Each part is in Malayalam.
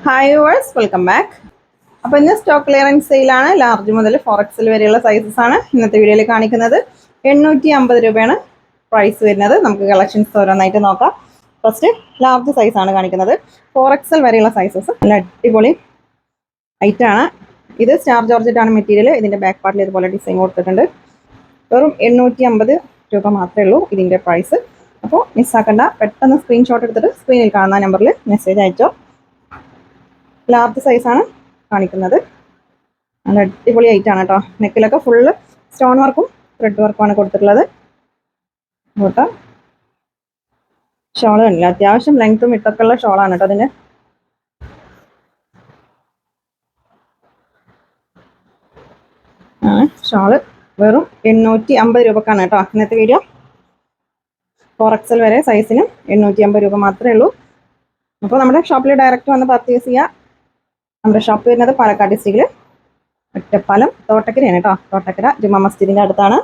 Hi verse, welcome back. അപ്പോൾ ഇന്ന് സ്റ്റോക്ക് ക്ലിയറൻസ് സെയിലാണ്. ലാർജ് മുതൽ 4XL വരെയുള്ള സൈസസ് ആണ് ഇന്നത്തെ വീഡിയോയിൽ കാണിക്കുന്നത്. 850 രൂപയാണ് പ്രൈസ് വരുന്നത്. നമുക്ക് കളക്ഷൻസ് ഓരോന്നായിട്ട് നോക്കാം. ഫസ്റ്റ് ലാർജ് സൈസാണ് കാണിക്കുന്നത്. 4XL വരെയുള്ള സൈസസ് നല്ല അടിപൊളി ഐറ്റാണ്. ഇത് സ്റ്റാർ ജോർജറ്റാണ് മെറ്റീരിയൽ. ഇതിൻ്റെ ബാക്ക് പാർട്ടിൽ ഇതുപോലെ ഡിസൈൻ കൊടുത്തിട്ടുണ്ട്. വെറും 850 രൂപ മാത്രമേ ഉള്ളൂ ഇതിൻ്റെ പ്രൈസ്. അപ്പോൾ മിസ്സാക്കണ്ട, പെട്ടെന്ന് സ്ക്രീൻഷോട്ട് എടുത്തിട്ട് സ്ക്രീനിൽ കാണുന്ന നമ്പറിൽ മെസ്സേജ് അയച്ചോ. ലാർജ് സൈസാണ് കാണിക്കുന്നത്. നല്ല അടിപൊളി ഐറ്റാണ് കേട്ടോ. നെക്കിലൊക്കെ ഫുള്ള് സ്റ്റോൺ വർക്കും ത്രെഡ് വർക്കുമാണ് കൊടുത്തിട്ടുള്ളത്. ഇങ്ങോട്ട് ഷോള് കണ്ടില്ല, അത്യാവശ്യം ലെങ്ത്തും വിട്ടൊക്കെ ഉള്ള ഷോളാണ് കേട്ടോ അതിന്. ഷോള് വെറും 850 രൂപക്കാണ് കേട്ടോ ഇന്നത്തെ വീഡിയോ. 4XL വരെ സൈസിനും 850 രൂപ മാത്രമേ ഉള്ളൂ. അപ്പോൾ നമ്മുടെ ഷോപ്പിൽ ഡയറക്റ്റ് വന്ന് പർച്ചേസ് ചെയ്യുക. നമ്മുടെ ഷോപ്പ് വരുന്നത് പാലക്കാട് ഡിസ്ട്രിക്റ്റിൽ ഒറ്റപ്പാലം തോട്ടക്കരയാണ് കേട്ടോ. തോട്ടക്കര ജുമാ മസ്ജിദിൻ്റെ അടുത്താണ്.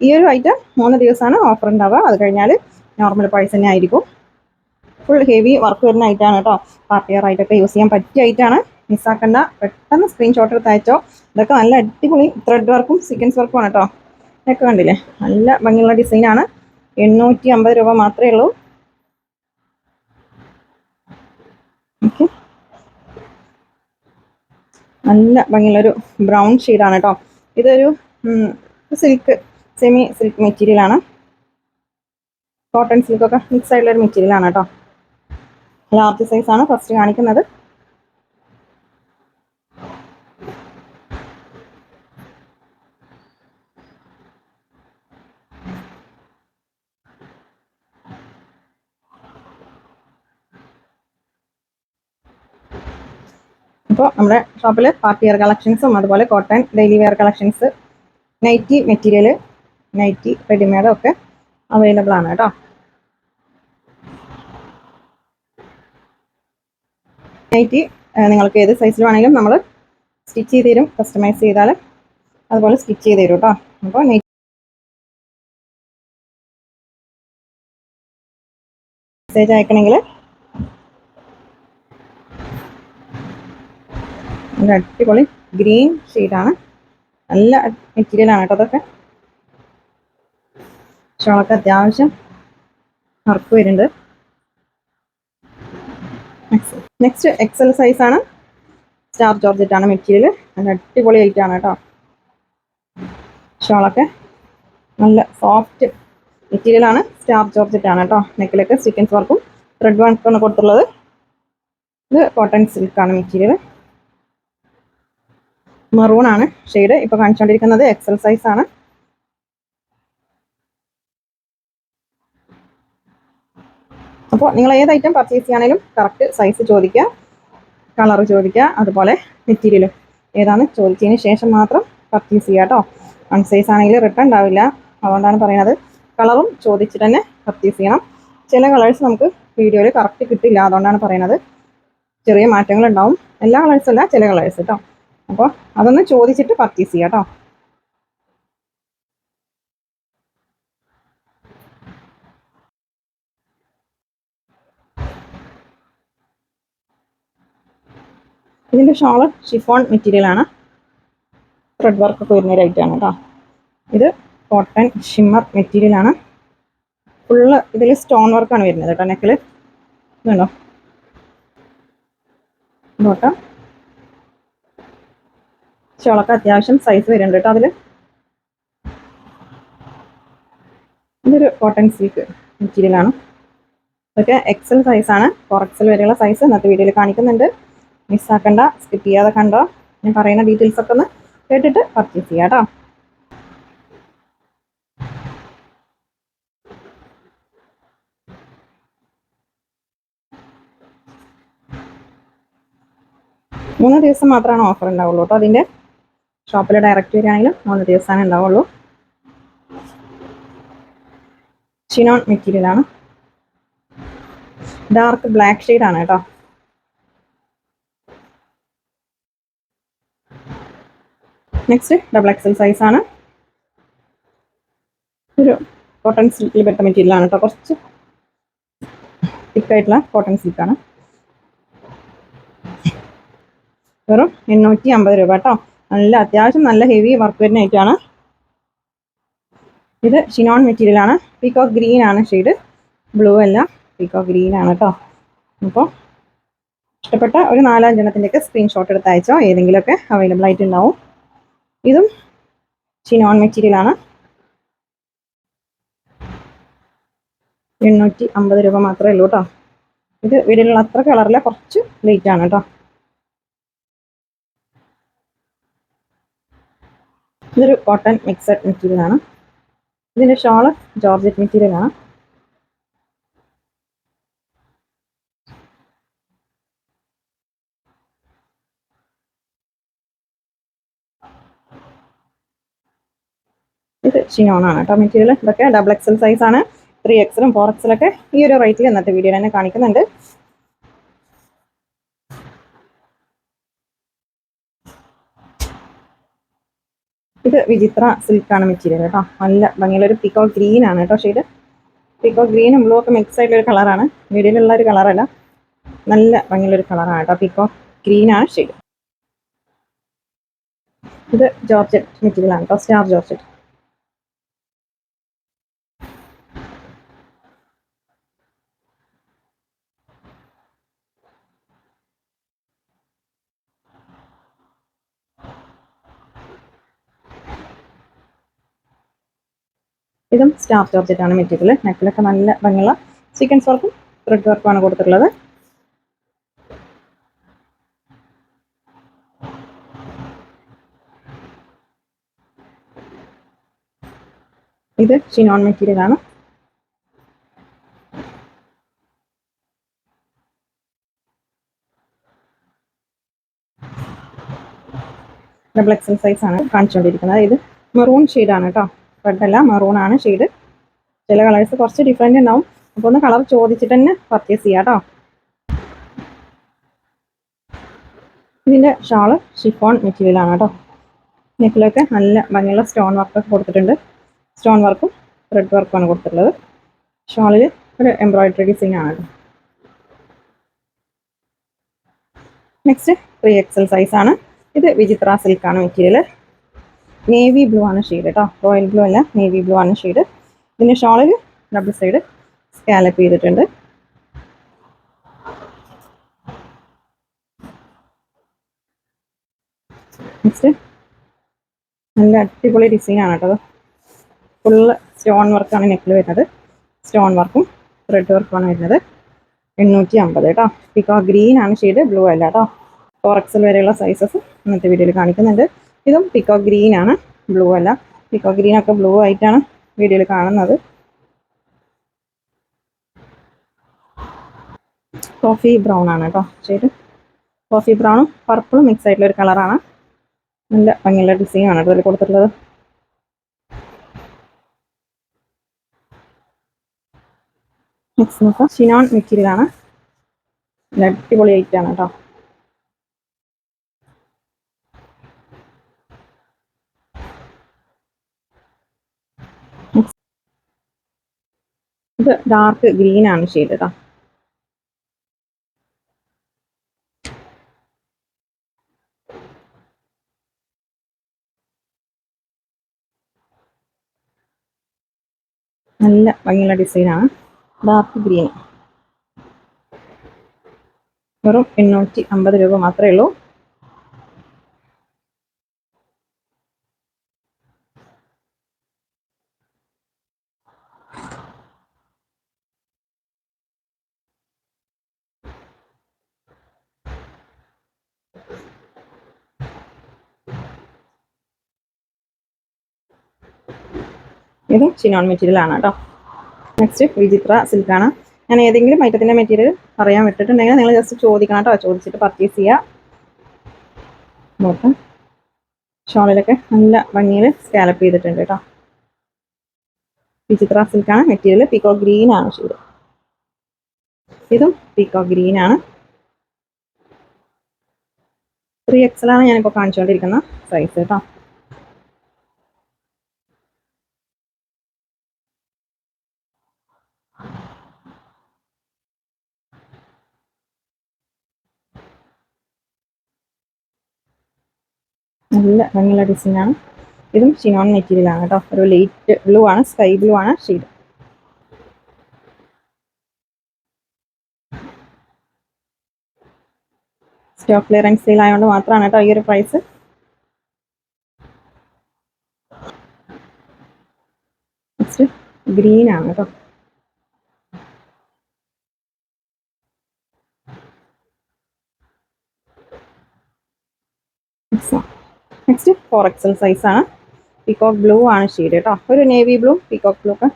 ഈ ഒരു ഐറ്റം 3 ദിവസമാണ് ഓഫർ ഉണ്ടാവുക. അത് കഴിഞ്ഞാൽ നോർമൽ പ്രൈസ് തന്നെ ആയിരിക്കും. ഫുൾ ഹെവി വർക്ക് വരുന്ന ഐറ്റാണ് കേട്ടോ. പാർട്ടി വെയർ ആയിട്ടൊക്കെ യൂസ് ചെയ്യാൻ പറ്റിയ ഐറ്റാണ്. മിസ്സാക്കണ്ട, പെട്ടെന്ന് സ്ക്രീൻഷോട്ട് എടുത്ത് അയച്ചോ. ഇതൊക്കെ നല്ല അടിപൊളി ത്രെഡ് വർക്കും സീക്വൻസ് വർക്കുമാണ് കേട്ടോ. ഇതൊക്കെ കണ്ടില്ലേ, നല്ല ഭംഗിയുള്ള ഡിസൈനാണ്. 850 രൂപ മാത്രമേ ഉള്ളൂ. ഓക്കെ, നല്ല ഭംഗിയുള്ളൊരു ബ്രൗൺ ഷെയ്ഡാണ് കേട്ടോ. ഇതൊരു സിൽക്ക്, സെമി സിൽക്ക് മെറ്റീരിയലാണ്. കോട്ടൺ സിൽക്കൊക്കെ മിക്സ് ആയിട്ടുള്ളൊരു മെറ്റീരിയലാണ് കേട്ടോ. ലാർജ് സൈസാണ് ഫസ്റ്റ് കാണിക്കുന്നത്. അപ്പോൾ നമ്മുടെ ഷോപ്പിൽ പാർട്ടി വെയർ കളക്ഷൻസും അതുപോലെ cotton daily wear collections, nighty material, nighty റെഡിമെയ്ഡും ഒക്കെ അവൈലബിൾ ആണ് കേട്ടോ. നൈറ്റി നിങ്ങൾക്ക് ഏത് സൈസിൽ വേണമെങ്കിലും നമ്മൾ സ്റ്റിച്ച് ചെയ്ത് തരും. കസ്റ്റമൈസ് ചെയ്താൽ അതുപോലെ സ്റ്റിച്ച് ചെയ്ത് തരും കേട്ടോ. അപ്പോൾ നൈറ്റി മെസ്സേജ് അയക്കണമെങ്കിൽ നല്ല അടിപൊളി ഗ്രീൻ ഷെയ്ഡാണ്. നല്ല മെറ്റീരിയലാണ് കേട്ടോ. അതൊക്കെ ഷോളൊക്കെ അത്യാവശ്യം വർക്ക് വരുന്നുണ്ട്. നെക്സ്റ്റ് XL സൈസാണ്. സ്റ്റാർ ജോർജറ്റാണ് മെറ്റീരിയൽ. നല്ല അടിപൊളി ഐറ്റാണ് കേട്ടോ. ഷോളൊക്കെ നല്ല സോഫ്റ്റ് മെറ്റീരിയലാണ്. സ്റ്റാർ ജോർജറ്റാണ് കേട്ടോ. നെക്കിലൊക്കെ സീക്വൻസ് വർക്കും ത്രെഡ് വർക്കാണ് കൊടുത്തുള്ളത്. ഇത് കോട്ടൺ സിൽക്കാണ് മെറ്റീരിയൽ. മെറൂൺ ആണ് ഷെയ്ഡ്. ഇപ്പോൾ കാണിച്ചുകൊണ്ടിരിക്കുന്നത് XL സൈസാണ്. അപ്പോൾ നിങ്ങൾ ഏത് ഐറ്റം പർച്ചേസ് ചെയ്യുകയാണെങ്കിലും കറക്റ്റ് സൈസ് ചോദിക്കുക, കളർ ചോദിക്കുക, അതുപോലെ മെറ്റീരിയലും ഏതാണെന്ന് ചോദിച്ചതിന് ശേഷം മാത്രം പർച്ചേസ് ചെയ്യുക കേട്ടോ. വൺ സൈസ് ആണെങ്കിൽ റിട്ടേൺ ഉണ്ടാവില്ല. അതുകൊണ്ടാണ് പറയുന്നത് കളറും ചോദിച്ചിട്ട് തന്നെ പർച്ചേസ് ചെയ്യണം. ചില കളേഴ്സ് നമുക്ക് വീഡിയോയിൽ കറക്റ്റ് കിട്ടില്ല. അതുകൊണ്ടാണ് പറയുന്നത് ചെറിയ മാറ്റങ്ങൾ ഉണ്ടാവും. എല്ലാ കളേഴ്സും അല്ല, ചില കളേഴ്സ് കേട്ടോ. അപ്പോൾ അതൊന്ന് ചോദിച്ചിട്ട് പർച്ചേസ് ചെയ്യുക കേട്ടോ. ഇതിൻ്റെ ഷോള് ഷിഫോൺ മെറ്റീരിയലാണ്. ത്രെഡ് വർക്കൊക്കെ വരുന്ന ഒരു ഐറ്റമാണ് കേട്ടോ. ഇത് കോട്ടൺ ഷിമ്മർ മെറ്റീരിയലാണ്. ഫുള്ള് ഇതിൽ സ്റ്റോൺ വർക്കാണ് വരുന്നത് കേട്ടോ. നെക്കിൽ ഇതുണ്ടോ, നോട്ടോ. ഷോളൊക്കെ അത്യാവശ്യം സൈസ് വരുന്നുണ്ട് കേട്ടോ അതിൽ. ഇതൊരു കോട്ടൺ സിൽക്ക് മെറ്റീരിയലാണ്. ഇതൊക്കെ XL സൈസാണ്. 4XL വരെയുള്ള സൈസ് ഇന്നത്തെ വീഡിയോയിൽ കാണിക്കുന്നുണ്ട്. മിസ്സാക്കണ്ട, സ്കിപ്പ് ചെയ്യാതെ കണ്ടോ. ഞാൻ പറയുന്ന ഡീറ്റെയിൽസ് ഒക്കെ ഒന്ന് കേട്ടിട്ട് പർച്ചേസ് ചെയ്യാം കേട്ടോ. മൂന്ന് ദിവസം മാത്രമാണ് ഓഫർ ഉണ്ടാവുള്ളൂ കേട്ടോ. അതിൻ്റെ ഷോപ്പിൽ ഡയറക്റ്റ് വരികയാണെങ്കിലും 3 ദിവസമാണ് ഉണ്ടാവുള്ളൂ. ചിനോൺ മെറ്റീരിയലാണ്. ഡാർക്ക് ബ്ലാക്ക് ഷെയ്ഡാണ് കേട്ടോ. നെക്സ്റ്റ് XXL സൈസാണ്. ഒരു കോട്ടൺ സിൽക്കിൽ പെട്ട മെറ്റീരിയലാണ് കേട്ടോ. കുറച്ച് തിക്കായിട്ടുള്ള കോട്ടൺ സിൽക്കാണ്. വെറും 850 രൂപ കേട്ടോ. നല്ല അത്യാവശ്യം നല്ല ഹെവി വർക്ക് വരുന്ന ഐറ്റമാണ്. ഇത് ഷിനോൺ മെറ്റീരിയൽ ആണ്. പീകോക്ക് ഗ്രീൻ ആണ് ഷെയ്ഡ്. ബ്ലൂ അല്ല, പീകോക്ക് ഗ്രീൻ ആണ് കേട്ടോ. അപ്പോൾ ഇഷ്ടപ്പെട്ട ഒരു 4-5 സ്ക്രീൻഷോട്ട് എടുത്ത് അയച്ചോ. ഏതെങ്കിലുമൊക്കെ അവൈലബിൾ ആയിട്ടുണ്ടാവും. ഇതും ഷിനോൺ മെറ്റീരിയൽ ആണ്. 850 രൂപ മാത്രമേ ഉള്ളൂ കേട്ടോ. ഇത് വീടിലുള്ള അത്ര കളറില്ല, കുറച്ച് ലൈറ്റ് ആണ് കേട്ടോ. ഇതൊരു കോട്ടൺ മിക്സഡ് മെറ്റീരിയൽ ആണ്. ഇതിന്റെ ഷോള് ജോർജറ്റ് മെറ്റീരിയൽ ആണ്. ഇത് ഷിനോൺ ആണ് കേട്ടോ മെറ്റീരിയൽ. ഇതൊക്കെ XXL സൈസ് ആണ്. 3XL 4XL ഒക്കെ ഈ ഒരു റേറ്റിൽ ഇന്നത്തെ വീഡിയോയിൽ തന്നെ കാണിക്കുന്നുണ്ട്. ഇത് വിചിത്ര സിൽക്കാണ് മെറ്റീരിയൽ കേട്ടോ. നല്ല ഭംഗിയുള്ള ഒരു പീകോക്ക് ഗ്രീൻ ആണ് കേട്ടോ ഷെയ്ഡ്. പീകോക്ക് ഗ്രീനും ബ്ലൂ ഒക്കെ മിക്സ് ആയിട്ടുള്ള ഒരു കളറാണ്. വീഡിയോയിലുള്ള ഒരു കളറല്ല, നല്ല ഭംഗിയുള്ള ഒരു കളറാണ് കേട്ടോ. പീകോക്ക് ഗ്രീൻ ആണ് ഷെയ്ഡ്. ഇത് ജോർജറ്റ് മെറ്റീരിയൽ ആണ് കേട്ടോ. Star georgette. ഇതും സ്റ്റാർ ജോർജറ്റ് ആണ് മെറ്റീരിയൽ. നെക്കിലൊക്കെ നല്ല ഭംഗിയുള്ള സീക്വൻസ് വർക്കും ത്രെഡ് വർക്കുമാണ് കൊടുത്തിട്ടുള്ളത്. ഇത് ഷിനോൺ മെറ്റീരിയൽ ആണ്. XXL സൈസ് ആണ് കാണിച്ചുകൊണ്ടിരിക്കുന്നത്. ഇത് മെറൂൺ ഷെയ്ഡാണ് കേട്ടോ. റെഡ് അല്ല, മെറൂൺ ആണ് ഷെയ്ഡ്. ചില കളേഴ്സ് കുറച്ച് ഡിഫറെൻ്റ് ഉണ്ടാവും. അപ്പോൾ ഒന്ന് കളർ ചോദിച്ചിട്ട് തന്നെ പർച്ചേസ് ചെയ്യാം കേട്ടോ. ഇതിൻ്റെ ഷാള് ഷിഫോൺ മെറ്റീരിയൽ ആണ് കേട്ടോ. നെക്കിലൊക്കെ നല്ല ഭംഗിയുള്ള സ്റ്റോൺ വർക്ക് കൊടുത്തിട്ടുണ്ട്. സ്റ്റോൺ വർക്കും ത്രെഡ് വർക്കുമാണ് കൊടുത്തിട്ടുള്ളത്. ഷാളിൽ ഒരു എംബ്രോയിഡറി ഡിസൈൻ ആണ്. നെക്സ്റ്റ് 3XL സൈസ് ആണ്. ഇത് വിചിത്ര സിൽക്കാണ് മെറ്റീരിയൽ. നേവി ബ്ലൂ ആണ് ഷെയ്ഡ് കേട്ടോ. റോയൽ ബ്ലൂ അല്ല, നേവി ബ്ലൂ ആണ് ഷെയ്ഡ്. ഇതിൻ്റെ ഷോളിൽ ഡബിൾ സൈഡ് സ്കാലപ്പ് ചെയ്തിട്ടുണ്ട്. നെക്സ്റ്റ് നല്ല അടിപൊളി ഡിസൈൻ ആണ് കേട്ടോ. ഫുള്ള് സ്റ്റോൺ വർക്കാണ് നെക്കിൽ വരുന്നത്. സ്റ്റോൺ വർക്കും ത്രെഡ് വർക്കുമാണ് വരുന്നത്. 850 കേട്ടോ. പീകോക്ക് ഗ്രീൻ ആണ് ഷെയ്ഡ്, ബ്ലൂ അല്ല കേട്ടോ. 4XL വരെയുള്ള സൈസസ് ഇന്നത്തെ വീഡിയോയിൽ കാണിക്കുന്നുണ്ട്. ഇതും പീകോക്ക് ഗ്രീൻ ആണ്, ബ്ലൂ അല്ല. പീകോക്ക് ഗ്രീൻ ഒക്കെ ബ്ലൂ ആയിട്ടാണ് വീഡിയോയിൽ കാണുന്നത്. കോഫി ബ്രൗൺ ആണ് കേട്ടോ ഷെയ്ഡ്. കോഫി ബ്രൗണും പർപ്പിളും മിക്സ് ആയിട്ടുള്ള ഒരു കളറാണ്. നല്ല ഭംഗിയുള്ള ഡിസൈൻ ആണ് ഇതിൽ കൊടുത്തിട്ടുള്ളത്. നെക്സ്റ്റ് നോക്കാം. ഷിനോൺ മെറ്റീരിയൽ ആണ്. അടിപൊളി ഐറ്റം ആണ് കേട്ടോ. ഇത് ഡാർക്ക് ഗ്രീൻ ആണ് ഷെയ്ഡ് കേട്ടോ. നല്ല ഭംഗിയുള്ള ഡിസൈനാണ്. Dark green. വെറും 850 രൂപ മാത്രമേ ഉള്ളൂ. ഇത് ഷിനോൺ മെറ്റീരിയൽ ആണ് കേട്ടോ. നെക്സ്റ്റ് വിചിത്ര സിൽക്കാണ്. ഞാൻ ഏതെങ്കിലും ഐറ്റത്തിൻ്റെ മെറ്റീരിയൽ പറയാൻ വിട്ടിട്ടുണ്ടെങ്കിൽ നിങ്ങൾ ജസ്റ്റ് ചോദിക്കണം കേട്ടോ. ചോദിച്ചിട്ട് പർച്ചേസ് ചെയ്യുക. നോക്കാം, ഷോളിലൊക്കെ നല്ല ഭംഗിയിൽ സ്കാലപ്പ് ചെയ്തിട്ടുണ്ട് കേട്ടോ. വിചിത്ര സിൽക്കാണ് മെറ്റീരിയൽ. പീകോക്ക് ഗ്രീൻ ആണ് ഷെയ്ഡ്. ഇതും പീകോക്ക് ഗ്രീൻ ആണ്. 3XL ആണ് ഞാനിപ്പോൾ കാണിച്ചുകൊണ്ടിരിക്കുന്ന സൈസ് കേട്ടോ. നല്ല ഭംഗിയുള്ള ഡിസൈനാണ്. ഇതും ഷിനോൺ മെറ്റീരിയലാണ് കേട്ടോ. ഒരു ലൈറ്റ് ബ്ലൂ ആണ്, സ്കൈ ബ്ലൂ ആണ് ഷെയ്ഡ്. സ്റ്റോക്ക് ക്ലിയറൻസ് സെയിൽ ആയതുകൊണ്ട് മാത്രമാണ് കേട്ടോ ഈ ഒരു പ്രൈസ്. നെക്സ്റ്റ് ഗ്രീൻ ആണ് കേട്ടോ. നെക്സ്റ്റ് 4XL സൈസ് ആണ്. പീകോക്ക് ബ്ലൂ ആണ് ഷെയ്ഡ് കേട്ടോ. ഒരു നേവി ബ്ലൂ പീകോക്ക് ബ്ലൂ ഒക്കെ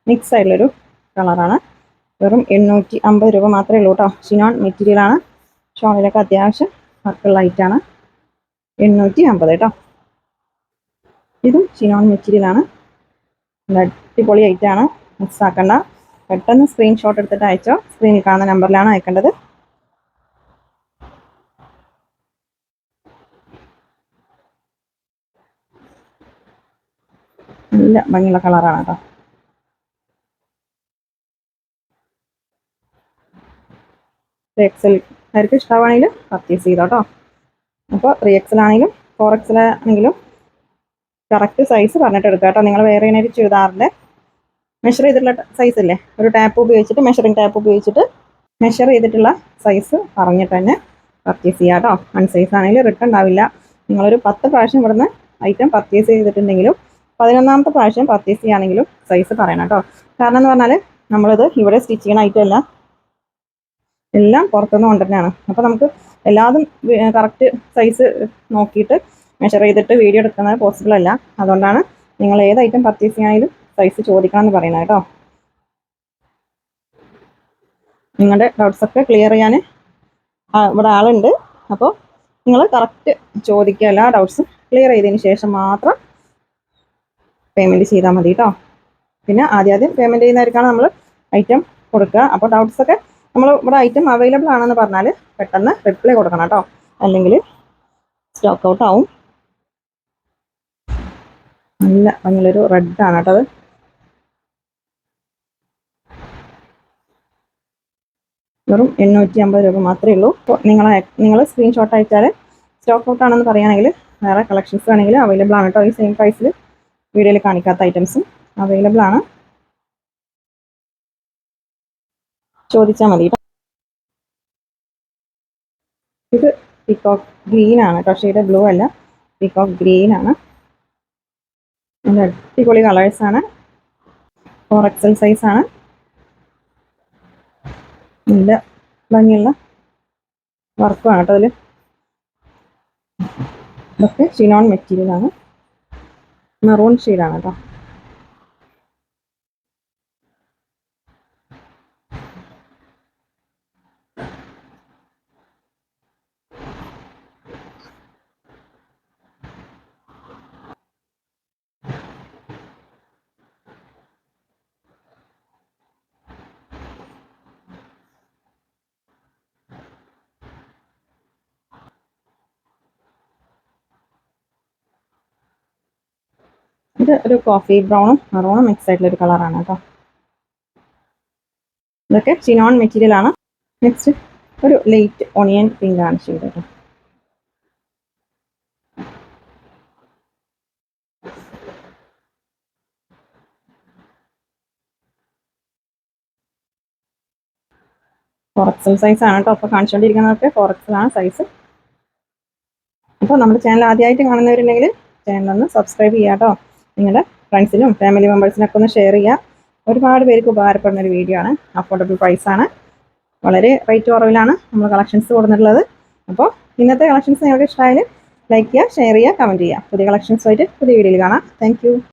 മിക്സ് ആയിട്ടുള്ളൊരു കളറാണ്. വെറും 850 രൂപ മാത്രമേ ഉള്ളൂ കേട്ടോ. ഷിനോൺ മെറ്റീരിയൽ ആണ്. ഷോളിലൊക്കെ അത്യാവശ്യം വർക്കുള്ള ഐറ്റാണ്. 850 കേട്ടോ. ഇതും ഷിനോൺ മെറ്റീരിയൽ ആണ്. അടിപൊളി ഐറ്റാണ്. മിക്സ് ആക്കണ്ട. പെട്ടെന്ന് സ്ക്രീൻഷോട്ട് എടുത്തിട്ട് അയച്ചോ. സ്ക്രീനിൽ കാണുന്ന നമ്പറിലാണ് അയക്കേണ്ടത്. നല്ല ഭംഗിയുള്ള കളറാണ് കേട്ടോ. XL ആയിരിക്കും ഇഷ്ടമാണെങ്കിലും പർച്ചേസ് ചെയ്തോ കേട്ടോ. അപ്പോൾ 3XL ആണെങ്കിലും 4XL ആണെങ്കിലും കറക്റ്റ് സൈസ് പറഞ്ഞിട്ട് എടുക്കുക കേട്ടോ. നിങ്ങൾ വേറെ ഒരു ചുരിദാറിൻ്റെ മെഷർ ചെയ്തിട്ടുള്ള സൈസ് ഇല്ലേ, ഒരു ടാപ്പ് ഉപയോഗിച്ചിട്ട് മെഷറിംഗ് ടാപ്പ് ഉപയോഗിച്ചിട്ട് മെഷർ ചെയ്തിട്ടുള്ള സൈസ് പറഞ്ഞിട്ട് തന്നെ പർച്ചേസ് ചെയ്യുക കേട്ടോ. അൺസൈസ് ആണെങ്കിൽ റിട്ടേൺ ഉണ്ടാവില്ല. നിങ്ങളൊരു 10 പ്രാവശ്യം ഇവിടുന്ന് ഐറ്റം പർച്ചേസ് ചെയ്തിട്ടുണ്ടെങ്കിലും 11ാമത്തെ പ്രാവശ്യം പർച്ചേസ് ചെയ്യുകയാണെങ്കിലും സൈസ് പറയണം കേട്ടോ. കാരണം എന്ന് പറഞ്ഞാൽ നമ്മളിത് ഇവിടെ സ്റ്റിച്ച് ചെയ്യുന്ന ഐറ്റം അല്ല, എല്ലാം പുറത്തുനിന്ന് കൊണ്ടുതന്നെയാണ്. അപ്പോൾ നമുക്ക് എല്ലാതും കറക്റ്റ് സൈസ് നോക്കിയിട്ട് മെഷർ ചെയ്തിട്ട് വീഡിയോ എടുക്കുന്നത് പോസിബിൾ അല്ല. അതുകൊണ്ടാണ് നിങ്ങൾ ഏത് ഐറ്റം പർച്ചേസ് ചെയ്യാനായാലും സൈസ് ചോദിക്കണം എന്ന് പറയുന്നത് കേട്ടോ. നിങ്ങളുടെ ഡൗട്ട്സൊക്കെ ക്ലിയർ ചെയ്യാൻ ഇവിടെ ആളുണ്ട്. അപ്പോൾ നിങ്ങൾ കറക്റ്റ് ചോദിക്കുക. എല്ലാ ഡൗട്ട്സും ക്ലിയർ ചെയ്തതിന് ശേഷം മാത്രം പേയ്മെൻറ്റ് ചെയ്താൽ മതി കേട്ടോ. പിന്നെ ആദ്യം പേയ്മെൻറ്റ് ചെയ്യുന്നവർക്കാണ് നമ്മൾ ഐറ്റം കൊടുക്കുക. അപ്പോൾ ഡൗട്ട്സൊക്കെ നമ്മൾ ഇവിടെ ഐറ്റം അവൈലബിൾ ആണെന്ന് പറഞ്ഞാൽ പെട്ടെന്ന് റിപ്ലൈ കൊടുക്കണം കേട്ടോ. അല്ലെങ്കിൽ സ്റ്റോക്ക് ഔട്ട് ആവും. നല്ല ഭംഗിയുള്ളൊരു റെഡാണ് കേട്ടോ അത്. വെറും 850 രൂപ മാത്രമേ ഉള്ളൂ. അപ്പോൾ നിങ്ങൾ സ്ക്രീൻഷോട്ട് അയച്ചാൽ സ്റ്റോക്ക് ഔട്ട് ആണെന്ന് പറയുകയാണെങ്കിൽ വേറെ കളക്ഷൻസ് ആണെങ്കിൽ അവൈലബിൾ ആണ് കേട്ടോ. ഈ സെയിം പ്രൈസിൽ വീഡിയോയിൽ കാണിക്കാത്ത ഐറ്റംസും അവൈലബിൾ ആണ്. ചോദിച്ചാൽ മതി കേട്ടോ. ഇത് പീകോക്ക് ഗ്രീൻ ആണ് കേട്ടോ. ഷെയ്ഡ് ബ്ലൂ അല്ല, പീകോക്ക് ഗ്രീൻ ആണ്. നല്ല അടിപൊളി കളേഴ്സാണ്. 4XL സൈസ് ആണ്. നല്ല ഭംഗിയുള്ള വർക്കുമാണ് കേട്ടോ അതിൽ. ഇതൊക്കെ ഷിനോൺ മെറ്റീരിയൽ ആണ്. മെറൂൺ ഷെയ്ഡാണ് കേട്ടോ. ഇത് ഒരു കോഫി ബ്രൗണും മെറൂണും മിക്സ് ആയിട്ടുള്ള ഒരു കളറാണ് കേട്ടോ. ഇതൊക്കെ ഷിനോൺ മെറ്റീരിയൽ ആണ്. നെക്സ്റ്റ് ഒരു ലൈറ്റ് ഓണിയൻ പിങ്ക് ആണ് ഷെയ്ഡ് കേട്ടോ. ഫോറക്സൽ സൈസ് ആണ് കേട്ടോ. അപ്പോൾ കാണിച്ചുകൊണ്ടിരിക്കുന്നതൊക്കെ ഫോറക്സൽ ആണ് സൈസ്. അപ്പോൾ നമ്മുടെ ചാനൽ ആദ്യമായിട്ട് കാണുന്നവരുണ്ടെങ്കിൽ ചാനലൊന്ന് സബ്സ്ക്രൈബ് ചെയ്യുക കേട്ടോ. നിങ്ങളുടെ ഫ്രണ്ട്സിനും ഫാമിലി മെമ്പേഴ്സിനൊക്കെ ഒന്ന് ഷെയർ ചെയ്യുക. ഒരുപാട് പേർക്ക് ഉപകാരപ്പെടുന്ന ഒരു വീഡിയോ ആണ്. അഫോർഡബിൾ പ്രൈസാണ്. വളരെ റേറ്റ് കുറവിലാണ് നമ്മൾ കളക്ഷൻസ് കൊടുത്തിട്ടുള്ളത്. അപ്പോൾ ഇന്നത്തെ കളക്ഷൻസ് നിങ്ങൾക്ക് ഇഷ്ടമായാലും ലൈക്ക് ചെയ്യുക, ഷെയർ ചെയ്യുക, കമൻറ്റ് ചെയ്യുക. പുതിയ കളക്ഷൻസുമായിട്ട് പുതിയ വീഡിയോയിൽ കാണാം. താങ്ക്